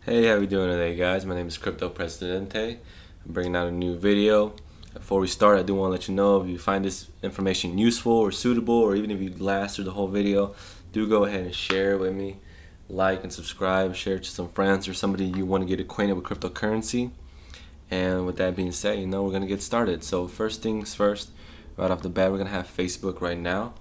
Hey, how we doing today, guys? My name is Crypto Presidente. I'm bringing out a new video. Before we start, I do want to let you know if you find this information useful or suitable, or even if you last through the whole video, do go ahead and share it with me. Like and subscribe, share it to some friends or somebody you want to get acquainted with cryptocurrency. And with that being said, we're going to get started. So first things first, right off the bat, we're going to have Facebook right now.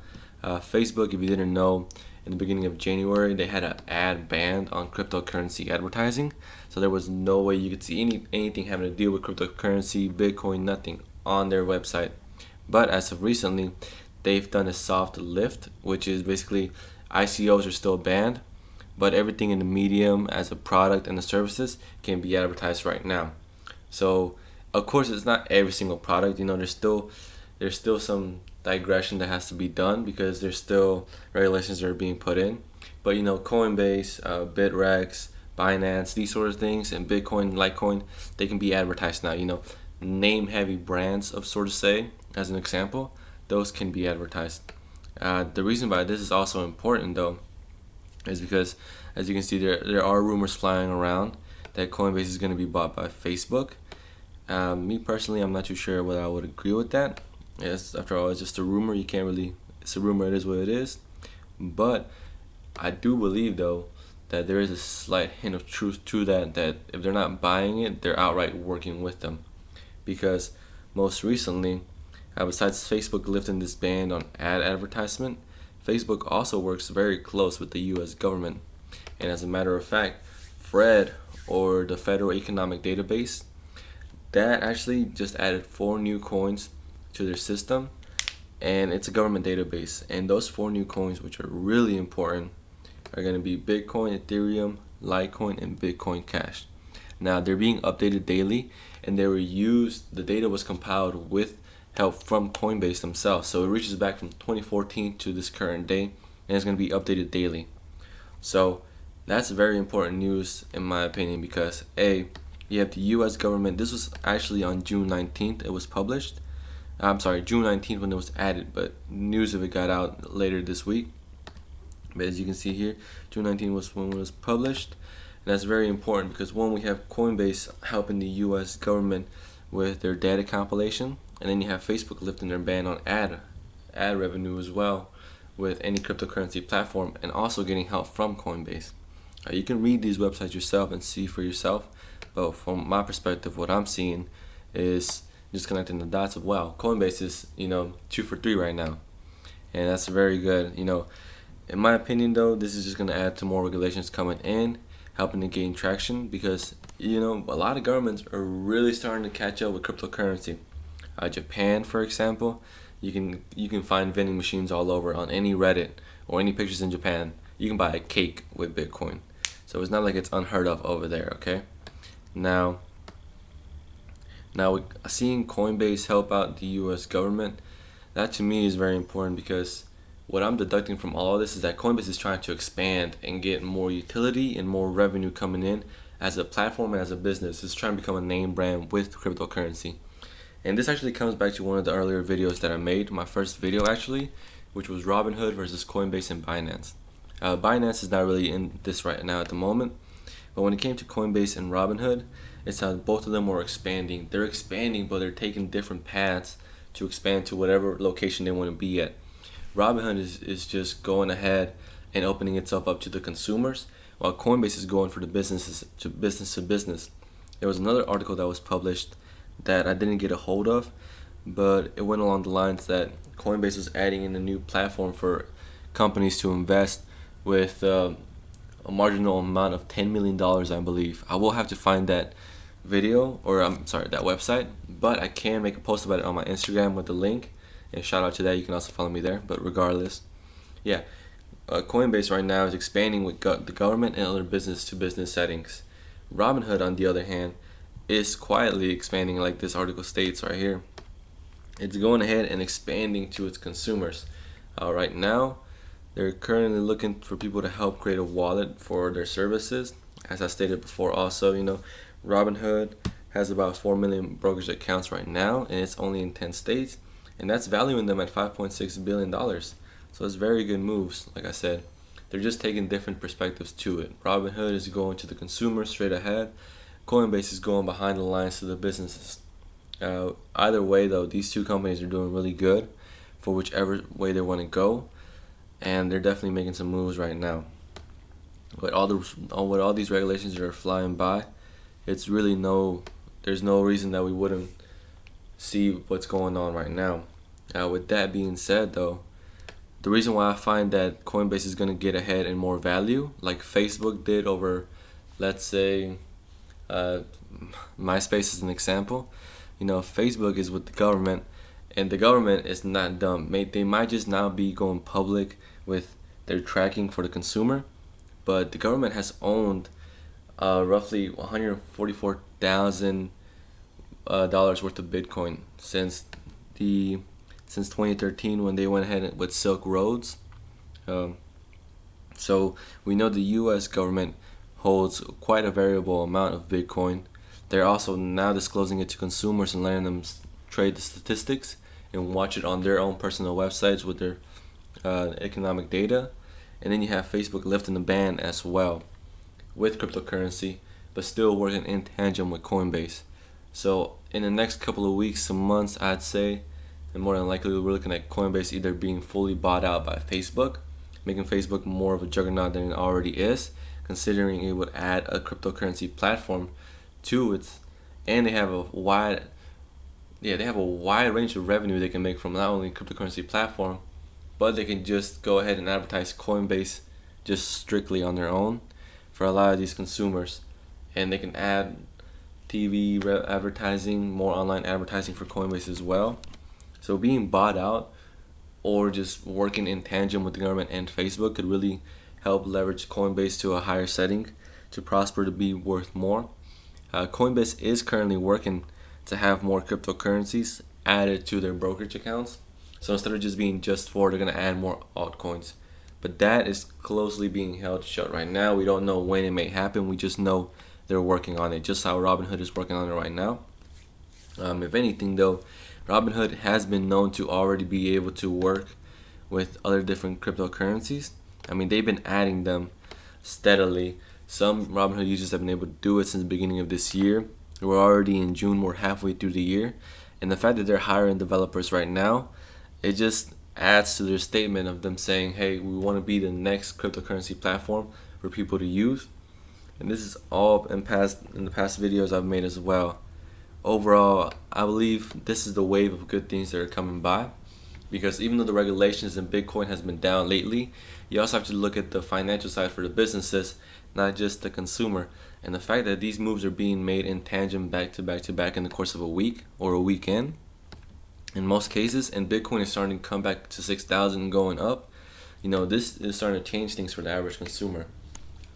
Facebook, if you didn't know, in the beginning of January, they had an ad banned on cryptocurrency advertising. So there was no way you could see anything having to deal with cryptocurrency, Bitcoin, nothing on their website. But as of recently, they've done a soft lift, which is basically ICOs are still banned, but everything in the medium as a product and the services can be advertised right now. So of course it's not every single product. There's still some digression that has to be done because there's still regulations that are being put in. But Coinbase, Bitrex, Binance, these sort of things, and Bitcoin, Litecoin, they can be advertised now. Name-heavy brands of sort of say, as an example, those can be advertised. The reason why this is also important though is because, as you can see, there are rumors flying around that Coinbase is going to be bought by Facebook. Me personally, I'm not too sure whether I would agree with that. Yes, after all, it's just a rumor. You can't really. It's a rumor. It is what it is. But I do believe though that there is a slight hint of truth to that. That if they're not buying it, they're outright working with them, because most recently, besides Facebook lifting this ban on ad advertisement, Facebook also works very close with the U.S. government. And as a matter of fact, FRED, or the Federal Economic Database, that actually just added 4 new coins to their system, and it's a government database. And those 4 new coins, which are really important, are going to be Bitcoin, Ethereum, Litecoin, and Bitcoin Cash. Now they're being updated daily, and the data was compiled with help from Coinbase themselves. So it reaches back from 2014 to this current day, and it's going to be updated daily. So that's very important news in my opinion, because you have the U.S. government. This was actually on June 19th. It was published. I'm sorry, June 19th when it was added, but news of it got out later this week. But as you can see here, June 19th was when it was published. And that's very important because, one, we have Coinbase helping the U.S. government with their data compilation, and then you have Facebook lifting their ban on ad revenue as well with any cryptocurrency platform, and also getting help from Coinbase. You can read these websites yourself and see for yourself, but from my perspective, what I'm seeing is just connecting the dots of, wow, Coinbase is 2 for 3 right now, and that's very good. In my opinion though, this is just going to add to more regulations coming in, helping to gain traction, because a lot of governments are really starting to catch up with cryptocurrency. Japan, for example, you can find vending machines all over on any Reddit or any pictures in Japan. You can buy a cake with Bitcoin, so it's not like it's unheard of over there. Okay, now seeing Coinbase help out the U.S. government, that to me is very important, because what I'm deducting from all of this is that Coinbase is trying to expand and get more utility and more revenue coming in as a platform and as a business. It's trying to become a name brand with cryptocurrency. And this actually comes back to one of the earlier videos that I made, my first video actually, which was Robinhood versus Coinbase and Binance. Binance is not really in this right now at the moment, but when it came to Coinbase and Robinhood, it's how both of them were expanding. They're expanding, but they're taking different paths to expand to whatever location they want to be at. Robinhood is just going ahead and opening itself up to the consumers, while Coinbase is going for the business to business. There was another article that was published that I didn't get a hold of, but it went along the lines that Coinbase was adding in a new platform for companies to invest with a marginal amount of $10 million, I believe. I will have to find that video, or I'm sorry, that website, but I can make a post about it on my Instagram with the link, and shout out to that. You can also follow me there. But regardless, Coinbase right now is expanding with the government and other business to business settings. Robinhood, on the other hand, is quietly expanding, like this article states right here. It's going ahead and expanding to its consumers. Right now, they're currently looking for people to help create a wallet for their services. As I stated before, also, Robinhood has about 4 million brokerage accounts right now, and it's only in 10 states, and that's valuing them at $5.6 billion. So it's very good moves, like I said. they're just taking different perspectives to it. Robinhood is going to the consumer straight ahead. Coinbase is going behind the lines to the businesses. Either way, though, these two companies are doing really good for whichever way they want to go, and they're definitely making some moves right now. With all these regulations that are flying by, it's really there's no reason that we wouldn't see what's going on right now. With that being said, though, the reason why I find that Coinbase is going to get ahead in more value, like Facebook did over, let's say, MySpace is an example. Facebook is with the government, and the government is not dumb. They might just now be going public with their tracking for the consumer, but the government has owned roughly $144,000 worth of Bitcoin since 2013 when they went ahead with Silk Roads. So we know the U.S. government holds quite a variable amount of Bitcoin. They're also now disclosing it to consumers and letting them trade the statistics and watch it on their own personal websites with their economic data. And then you have Facebook lifting the ban as well with cryptocurrency, but still working in tandem with Coinbase. So in the next couple of weeks to months, I'd say, and more than likely we're looking at Coinbase either being fully bought out by Facebook, making Facebook more of a juggernaut than it already is, considering it would add a cryptocurrency platform to it, and they have a wide range of revenue they can make from not only cryptocurrency platform, but they can just go ahead and advertise Coinbase just strictly on their own for a lot of these consumers, and they can add TV advertising, more online advertising for Coinbase as well. So being bought out or just working in tandem with the government and Facebook could really help leverage Coinbase to a higher setting to prosper, to be worth more. Coinbase is currently working to have more cryptocurrencies added to their brokerage accounts. So instead of just being just four, they're going to add more altcoins. But that is closely being held shut right now. We don't know when it may happen. We just know they're working on it, just how Robinhood is working on it right now. If anything, though, Robinhood has been known to already be able to work with other different cryptocurrencies. I mean, they've been adding them steadily. Some Robinhood users have been able to do it since the beginning of this year. We're already in June, we're halfway through the year. And the fact that they're hiring developers right now, it just adds to their statement of them saying, hey, we want to be the next cryptocurrency platform for people to use. And this is all in the past videos I've made as well. Overall, I believe this is the wave of good things that are coming by, because even though the regulations in Bitcoin has been down lately, you also have to look at the financial side for the businesses, not just the consumer. And the fact that these moves are being made in tandem back to back to back in the course of a week or a weekend in most cases, and Bitcoin is starting to come back to 6,000 and going up, this is starting to change things for the average consumer.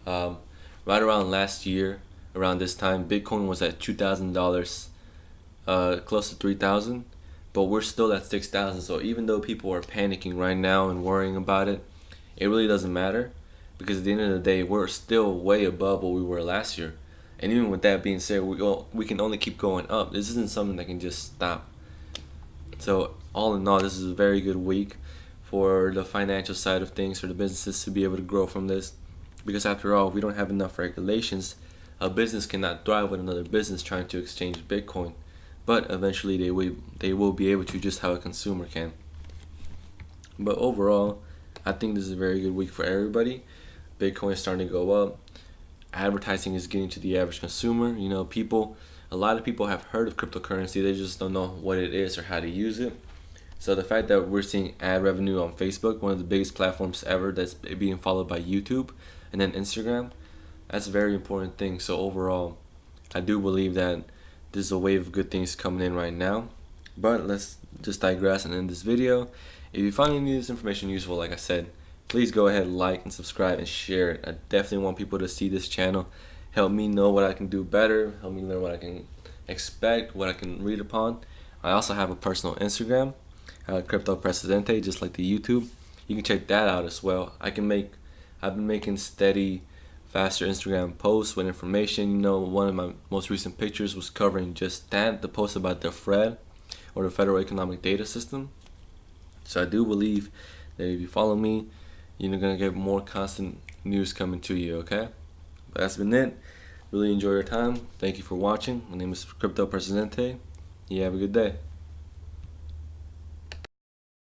Right around last year, around this time, Bitcoin was at $2,000, close to 3,000, but we're still at 6,000. So even though people are panicking right now and worrying about it, it really doesn't matter, because at the end of the day, we're still way above what we were last year. And even with that being said, we can only keep going up. This isn't something that can just stop. So all in all, this is a very good week for the financial side of things, for the businesses to be able to grow from this. Because after all, if we don't have enough regulations, a business cannot thrive with another business trying to exchange Bitcoin. But eventually they will be able to, just how a consumer can. But overall, I think this is a very good week for everybody. Bitcoin is starting to go up. Advertising is getting to the average consumer. A lot of people have heard of cryptocurrency. They just don't know what it is or how to use it. So the fact that we're seeing ad revenue on Facebook, one of the biggest platforms ever, that's being followed by YouTube and then Instagram, that's a very important thing. So overall, I do believe that this is a wave of good things coming in right now. But let's just digress and end this video. If you find any of this information useful, like I said, please go ahead, like and subscribe and share it. I definitely want people to see this channel. Help me know what I can do better. Help me learn what I can expect, what I can read upon. I also have a personal Instagram, Crypto Presidente, just like the YouTube. You can check that out as well. I've been making steady, faster Instagram posts with information. One of my most recent pictures was covering just that, the post about the FRED, or the Federal Economic Data System. So I do believe that if you follow me, you're gonna get more constant news coming to you. Okay, but that's been it. Really enjoy your time. Thank you for watching. My name is Crypto Presidente. You have a good day.